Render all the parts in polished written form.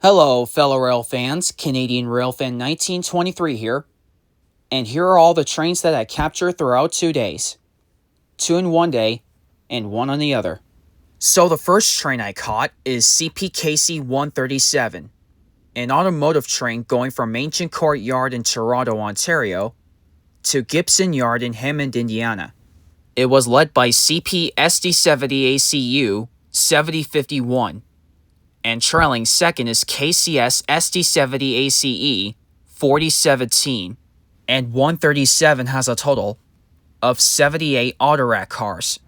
Hello, fellow rail fans. Canadian Railfan 1923 here. And here are all the trains that I captured throughout 2 days. 2 in one day, and 1 on the other. So the first train I caught is CPKC 137, an automotive train going from Ancient Court Yard in Toronto, Ontario, to Gibson Yard in Hammond, Indiana. It was led by CP SD70 ACU 7051. And trailing second is KCS SD70 ACE 4017, and 137 has a total of 78 autorack cars.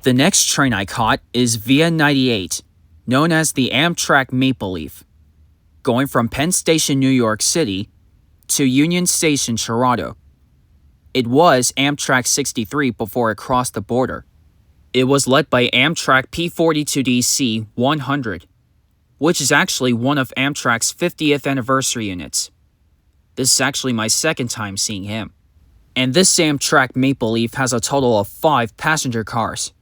The next train I caught is Via 98, known as the Amtrak Maple Leaf, going from Penn Station, New York City, to Union Station, Toronto. It was Amtrak 63 before it crossed the border. It was led by Amtrak P42DC 100, which is actually one of Amtrak's 50th anniversary units. This is actually my second time seeing him. And this Amtrak Maple Leaf has a total of 5 passenger cars.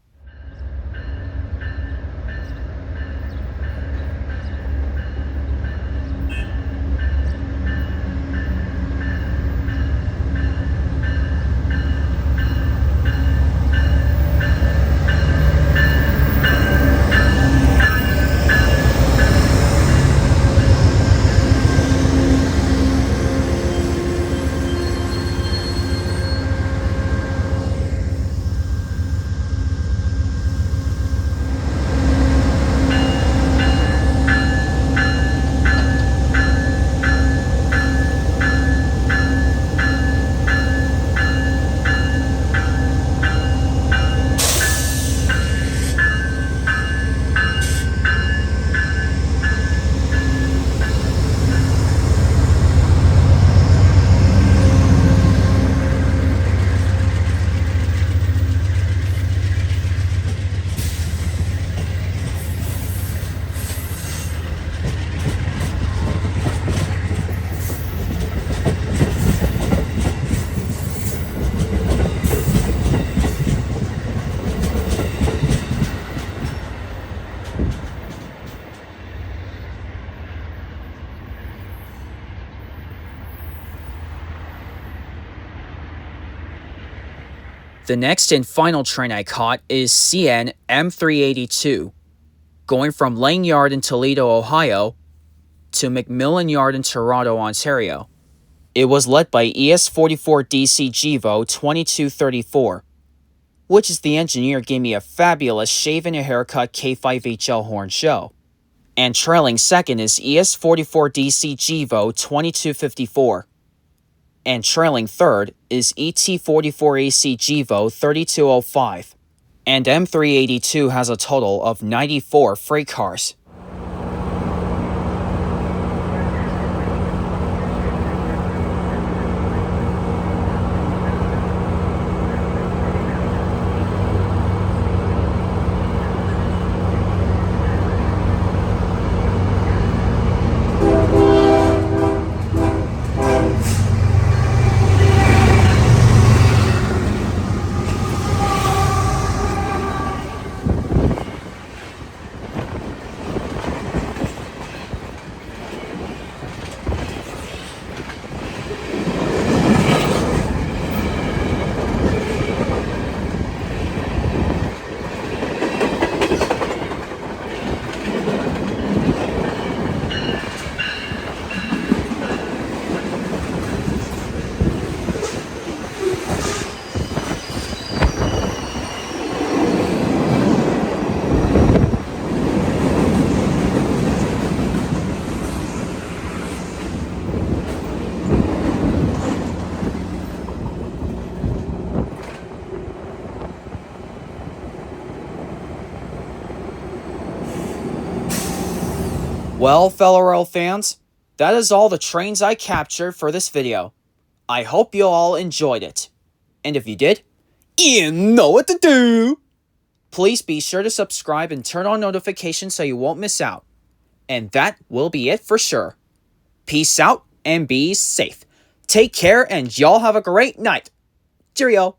The next and final train I caught is CN M382, going from Lang Yard in Toledo, Ohio, to McMillan Yard in Toronto, Ontario. It was led by ES44DC GEVO 2234, which is the engineer gave me a fabulous shave and a haircut K5HL horn show. And trailing second is ES44DC GEVO 2254. And trailing third is ET44AC GEVO 3205, and M382 has a total of 94 freight cars. Well, fellow rail fans, that is all the trains I captured for this video. I hope you all enjoyed it. And if you did, you know what to do! Please be sure to subscribe and turn on notifications so you won't miss out. And that will be it for sure. Peace out and be safe. Take care and y'all have a great night. Cheerio!